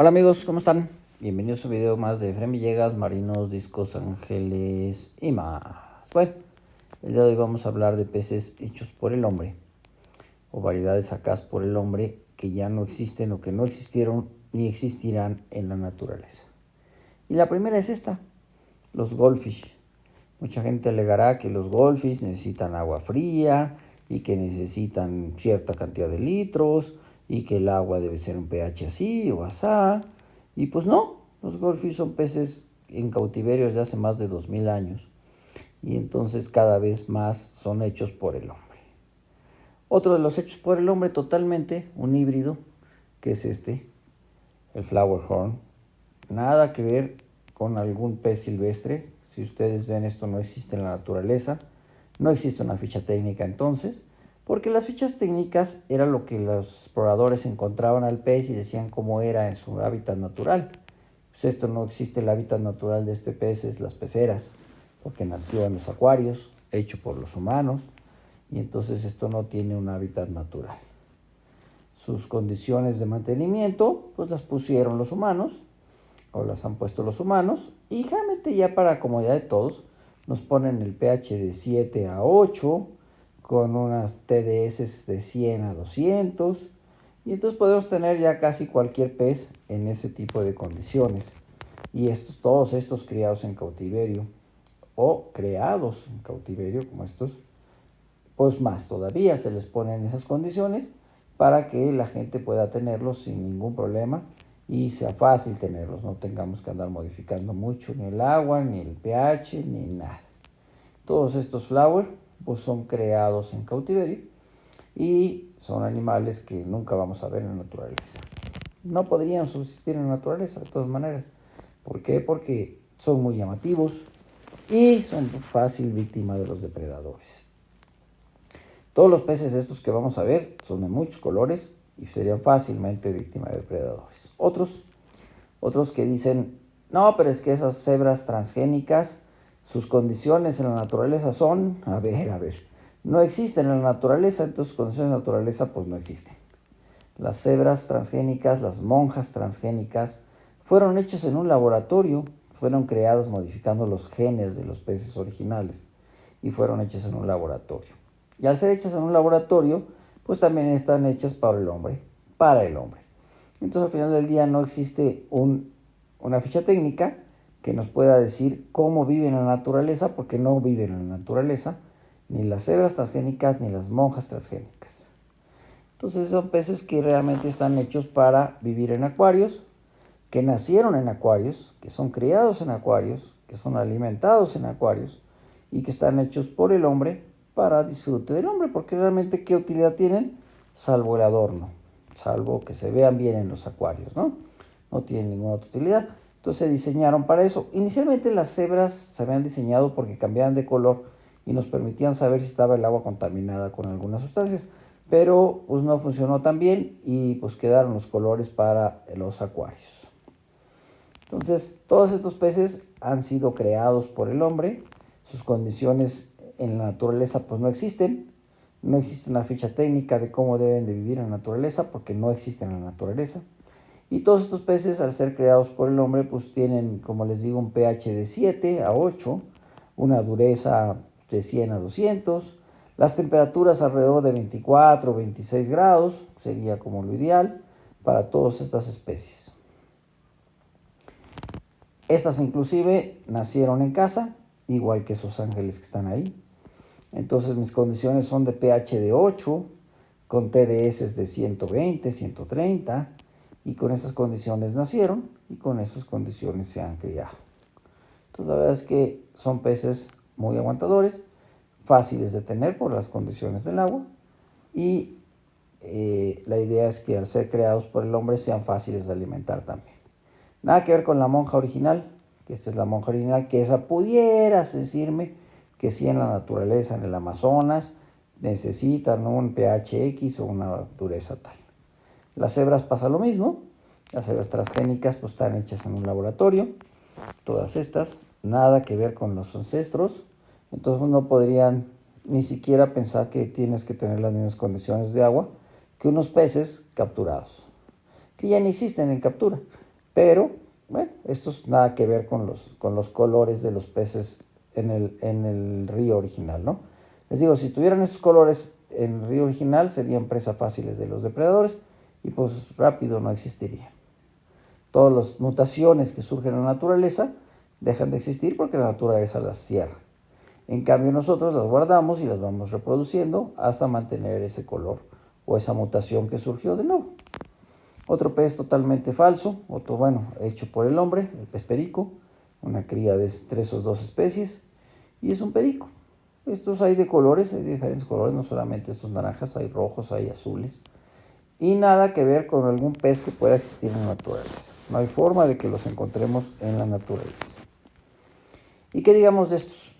Hola amigos, ¿cómo están? Bienvenidos a un video más de Efraín Villegas, marinos, discos, ángeles y más. Bueno, el día de hoy vamos a hablar de peces hechos por el hombre o variedades sacadas por el hombre que ya no existen o que no existieron ni existirán en la naturaleza. Y la primera es esta, los goldfish. Mucha gente alegará que los goldfish necesitan agua fría y que necesitan cierta cantidad de litros y que el agua debe ser un pH así o asá. Y pues no, los goldfish son peces en cautiverio desde hace más de 2000 años y entonces cada vez más son hechos por el hombre. Otro de los hechos por el hombre totalmente, un híbrido, que es el flowerhorn. Nada que ver con algún pez silvestre. Si ustedes ven, esto no existe en la naturaleza. No existe una ficha técnica entonces, porque las fichas técnicas era lo que los exploradores encontraban al pez y decían cómo era en su hábitat natural. Pues esto no existe, el hábitat natural de este pez es las peceras, porque nació en los acuarios, hecho por los humanos, y entonces esto no tiene un hábitat natural. Sus condiciones de mantenimiento, pues las pusieron los humanos, o las han puesto los humanos, y generalmente ya para comodidad de todos, nos ponen el pH de 7 a 8, con unas TDS de 100 a 200, y entonces podemos tener ya casi cualquier pez en ese tipo de condiciones. Y todos estos criados en cautiverio, o creados en cautiverio como estos, pues más todavía se les ponen esas condiciones para que la gente pueda tenerlos sin ningún problema y sea fácil tenerlos, no tengamos que andar modificando mucho ni el agua, ni el pH, ni nada. Todos estos flower pues son creados en cautiverio y son animales que nunca vamos a ver en la naturaleza. No podrían subsistir en la naturaleza de todas maneras. ¿Por qué? Porque son muy llamativos y son fácil víctima de los depredadores. Todos los peces estos que vamos a ver son de muchos colores y serían fácilmente víctimas de depredadores. Otros que dicen, no, pero es que esas cebras transgénicas, sus condiciones en la naturaleza son, a ver, no existen en la naturaleza, entonces condiciones de la naturaleza pues no existen. Las cebras transgénicas, las monjas transgénicas, fueron hechas en un laboratorio, fueron creadas modificando los genes de los peces originales y fueron hechas en un laboratorio. Y al ser hechas en un laboratorio, pues también están hechas para el hombre. Entonces al final del día no existe una ficha técnica que nos pueda decir cómo viven en la naturaleza, porque no viven en la naturaleza, ni las cebras transgénicas ni las monjas transgénicas. Entonces son peces que realmente están hechos para vivir en acuarios, que nacieron en acuarios, que son criados en acuarios, que son alimentados en acuarios y que están hechos por el hombre para disfrute del hombre, porque realmente ¿qué utilidad tienen? Salvo el adorno, salvo que se vean bien en los acuarios, ¿no? No tienen ninguna otra utilidad. Entonces se diseñaron para eso. Inicialmente las cebras se habían diseñado porque cambiaban de color y nos permitían saber si estaba el agua contaminada con algunas sustancias, pero pues no funcionó tan bien y pues quedaron los colores para los acuarios. Entonces todos estos peces han sido creados por el hombre, sus condiciones en la naturaleza pues no existen, no existe una ficha técnica de cómo deben de vivir en la naturaleza porque no existen en la naturaleza. Y todos estos peces al ser creados por el hombre pues tienen, como les digo, un pH de 7 a 8, una dureza de 100 a 200, las temperaturas alrededor de 24 o 26 grados, sería como lo ideal para todas estas especies. Estas inclusive nacieron en casa, igual que esos ángeles que están ahí. Entonces mis condiciones son de pH de 8, con TDS de 120, 130, y con esas condiciones nacieron y con esas condiciones se han criado. Entonces la verdad es que son peces muy aguantadores, fáciles de tener por las condiciones del agua y la idea es que al ser creados por el hombre sean fáciles de alimentar también. Nada que ver con la monja original, que esta es la monja original, que esa pudieras decirme que sí en la naturaleza, en el Amazonas, necesitan un pH X o una dureza tal. Las cebras pasa lo mismo, las cebras transgénicas pues están hechas en un laboratorio, todas estas, nada que ver con los ancestros, entonces no podrían ni siquiera pensar que tienes que tener las mismas condiciones de agua que unos peces capturados, que ya no existen en captura. Pero, bueno, esto es nada que ver con los colores de los peces en el río original, ¿no? Les digo, si tuvieran estos colores en el río original, serían presa fáciles de los depredadores y pues rápido no existirían. Todas las mutaciones que surgen en la naturaleza dejan de existir porque la naturaleza las cierra. En cambio nosotros las guardamos y las vamos reproduciendo hasta mantener ese color o esa mutación que surgió de nuevo. Otro pez totalmente falso, hecho por el hombre, el pez perico, una cría de 3 o 2 especies, y es un perico. Estos hay de colores, hay de diferentes colores, no solamente estos naranjas, hay rojos, hay azules, y nada que ver con algún pez que pueda existir en la naturaleza. No hay forma de que los encontremos en la naturaleza. ¿Y qué digamos de estos?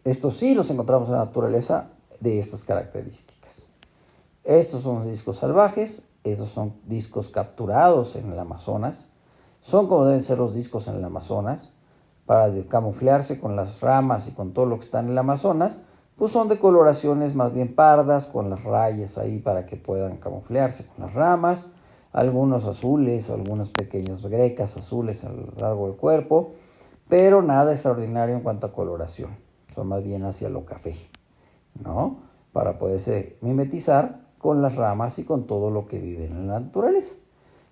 Estos sí los encontramos en la naturaleza de estas características. Estos son los discos salvajes, estos son discos capturados en el Amazonas, son como deben ser los discos en el Amazonas, para camuflarse con las ramas y con todo lo que está en el Amazonas, pues son de coloraciones más bien pardas, con las rayas ahí para que puedan camuflarse con las ramas, algunos azules, algunas pequeñas grecas azules a lo largo del cuerpo, pero nada extraordinario en cuanto a coloración, son más bien hacia lo café, ¿no? Para poderse mimetizar con las ramas y con todo lo que vive en la naturaleza.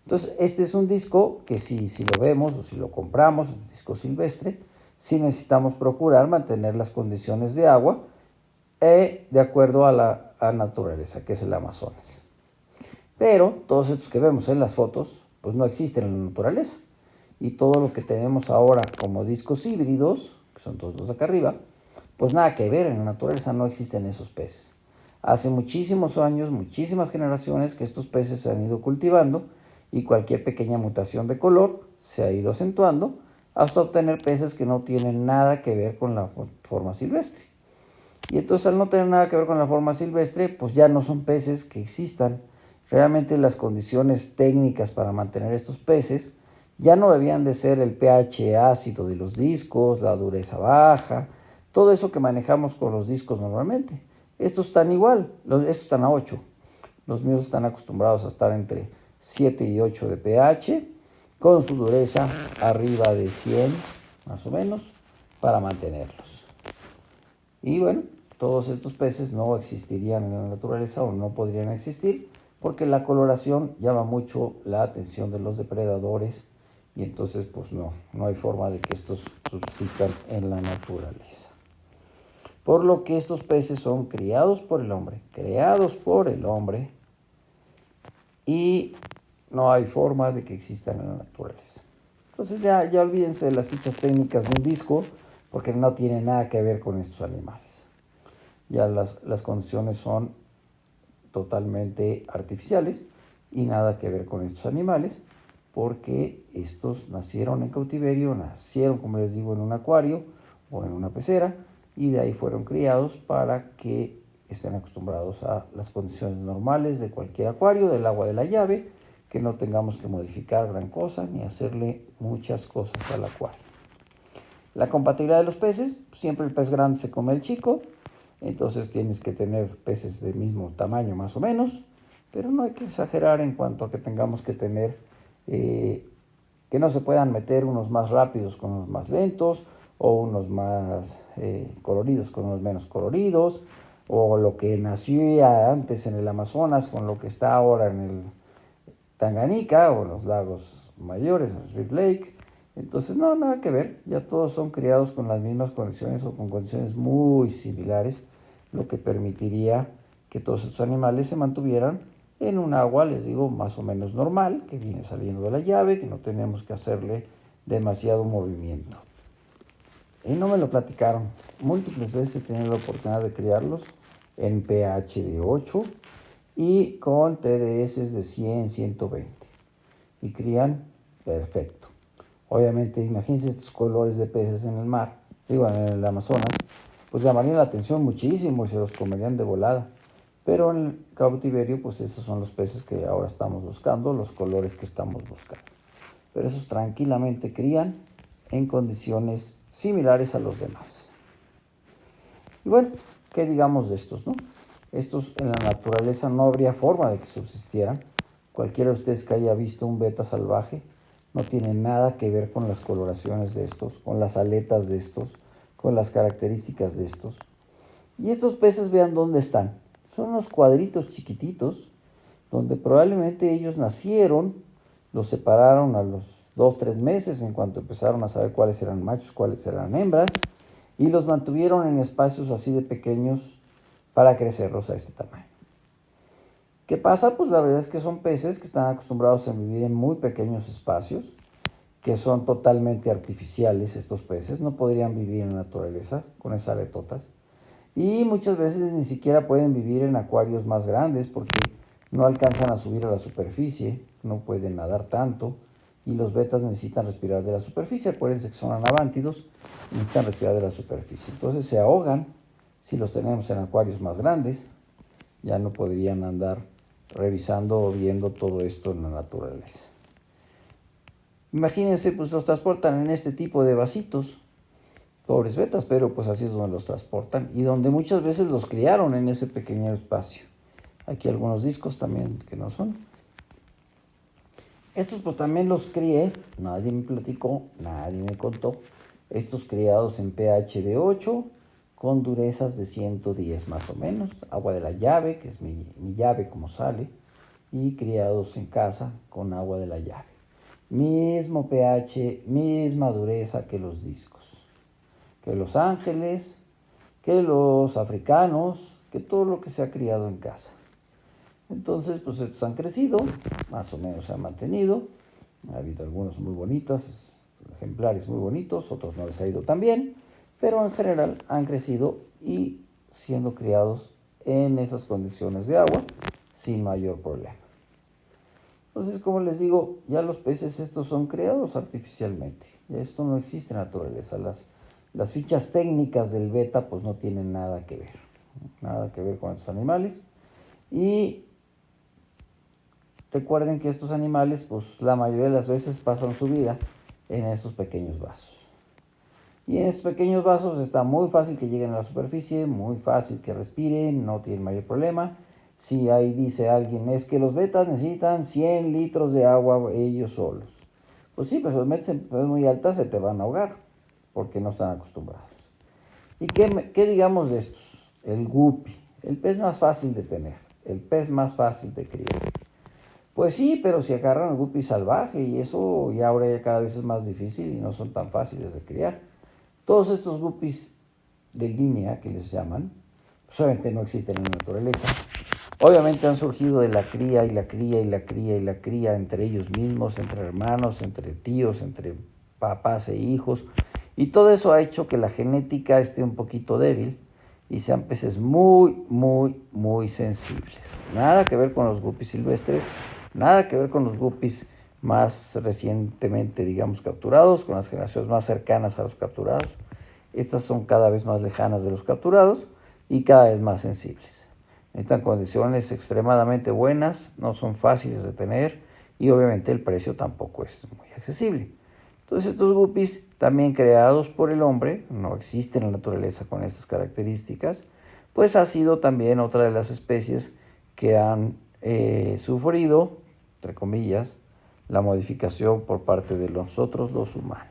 Entonces, este es un disco que si lo vemos o si lo compramos, un disco silvestre, sí necesitamos procurar mantener las condiciones de agua de acuerdo a la naturaleza, que es el Amazonas. Pero todos estos que vemos en las fotos, pues no existen en la naturaleza. Y todo lo que tenemos ahora como discos híbridos, que son todos los de acá arriba, pues nada que ver, en la naturaleza no existen esos peces. Hace muchísimos años, muchísimas generaciones que estos peces se han ido cultivando y cualquier pequeña mutación de color se ha ido acentuando hasta obtener peces que no tienen nada que ver con la forma silvestre. Y entonces al no tener nada que ver con la forma silvestre, pues ya no son peces que existan. Realmente las condiciones técnicas para mantener estos peces ya no debían de ser el pH ácido de los discos, la dureza baja, todo eso que manejamos con los discos normalmente. Estos están igual, estos están a 8. Los míos están acostumbrados a estar entre 7 y 8 de pH, con su dureza arriba de 100, más o menos, para mantenerlos. Y bueno, todos estos peces no existirían en la naturaleza o no podrían existir porque la coloración llama mucho la atención de los depredadores y entonces pues no hay forma de que estos subsistan en la naturaleza. Por lo que estos peces son criados por el hombre, y no hay forma de que existan en la naturaleza. Entonces ya olvídense de las fichas técnicas de un disco porque no tiene nada que ver con estos animales. Ya las condiciones son totalmente artificiales y nada que ver con estos animales porque estos nacieron en cautiverio, nacieron, como les digo, en un acuario o en una pecera y de ahí fueron criados para que estén acostumbrados a las condiciones normales de cualquier acuario, del agua de la llave, que no tengamos que modificar gran cosa ni hacerle muchas cosas al acuario. La compatibilidad de los peces, siempre el pez grande se come el chico, entonces tienes que tener peces del mismo tamaño más o menos, pero no hay que exagerar en cuanto a que tengamos que tener, que no se puedan meter unos más rápidos con unos más lentos, o unos más coloridos con unos menos coloridos, o lo que nació antes en el Amazonas con lo que está ahora en el Tanganica o en los lagos mayores, en el Rift Lake. Entonces no, nada que ver, ya todos son criados con las mismas condiciones o con condiciones muy similares, lo que permitiría que todos estos animales se mantuvieran en un agua, les digo, más o menos normal, que viene saliendo de la llave, que no tenemos que hacerle demasiado movimiento. Y no me lo platicaron. Múltiples veces he tenido la oportunidad de criarlos en pH de 8 y con TDS de 100, 120. Y crían perfecto. Obviamente, imagínense estos colores de peces en el mar, en el Amazonas, pues llamarían la atención muchísimo y se los comerían de volada. Pero en el cautiverio, pues esos son los peces que ahora estamos buscando, los colores que estamos buscando. Pero esos tranquilamente crían en condiciones similares a los demás. Y bueno, ¿qué digamos de estos, no? Estos en la naturaleza no habría forma de que subsistieran. Cualquiera de ustedes que haya visto un beta salvaje no tiene nada que ver con las coloraciones de estos, con las aletas de estos, con las características de estos. Y estos peces, vean dónde están. Son unos cuadritos chiquititos, donde probablemente ellos nacieron, los separaron a los 2-3 meses, en cuanto empezaron a saber cuáles eran machos, cuáles eran hembras, y los mantuvieron en espacios así de pequeños para crecerlos a este tamaño. ¿Qué pasa? Pues la verdad es que son peces que están acostumbrados a vivir en muy pequeños espacios, que son totalmente artificiales. Estos peces no podrían vivir en la naturaleza con esas aletotas, y muchas veces ni siquiera pueden vivir en acuarios más grandes porque no alcanzan a subir a la superficie, no pueden nadar tanto, y los betas necesitan respirar de la superficie. Acuérdense que son anabántidos, necesitan respirar de la superficie. Entonces se ahogan. Si los tenemos en acuarios más grandes, ya no podrían andar revisando o viendo todo esto en la naturaleza. Imagínense, pues los transportan en este tipo de vasitos, pobres betas, pero pues así es donde los transportan y donde muchas veces los criaron en ese pequeño espacio. Aquí algunos discos también que no son. Estos pues también los crié, nadie me platicó, nadie me contó. Estos criados en pH de 8, con durezas de 110 más o menos. Agua de la llave, que es mi llave como sale, y criados en casa con agua de la llave. Mismo pH, misma dureza que los discos, que los ángeles, que los africanos, que todo lo que se ha criado en casa. Entonces, pues estos han crecido, más o menos se han mantenido. Ha habido algunos muy bonitos, ejemplares muy bonitos, otros no les ha ido tan bien, pero en general han crecido y siendo criados en esas condiciones de agua sin mayor problema. Entonces, como les digo, ya los peces estos son creados artificialmente. Ya esto no existe en la naturaleza. Las fichas técnicas del beta pues no tienen nada que ver con estos animales. Y recuerden que estos animales, pues la mayoría de las veces pasan su vida en estos pequeños vasos. Y en estos pequeños vasos está muy fácil que lleguen a la superficie, muy fácil que respiren, no tienen mayor problema. Si ahí dice alguien, es que los betas necesitan 100 litros de agua ellos solos. Pues sí, pero si los metes en presión muy alta se te van a ahogar, porque no están acostumbrados. ¿Y qué digamos de estos? El guppy, el pez más fácil de tener, el pez más fácil de criar. Pues sí, pero si agarran el guppy salvaje, y eso ya ahora ya cada vez es más difícil y no son tan fáciles de criar. Todos estos guppies de línea, que les llaman, pues obviamente no existen en la naturaleza. Obviamente han surgido de la cría y la cría y la cría y la cría entre ellos mismos, entre hermanos, entre tíos, entre papás e hijos. Y todo eso ha hecho que la genética esté un poquito débil y sean peces muy, muy, muy sensibles. Nada que ver con los guppies silvestres, nada que ver con los guppies más recientemente, digamos, capturados, con las generaciones más cercanas a los capturados. Estas son cada vez más lejanas de los capturados y cada vez más sensibles. Necesitan condiciones extremadamente buenas, no son fáciles de tener y obviamente el precio tampoco es muy accesible. Entonces estos guppies, también creados por el hombre, no existen en la naturaleza con estas características, pues ha sido también otra de las especies que han sufrido, entre comillas, la modificación por parte de nosotros los humanos.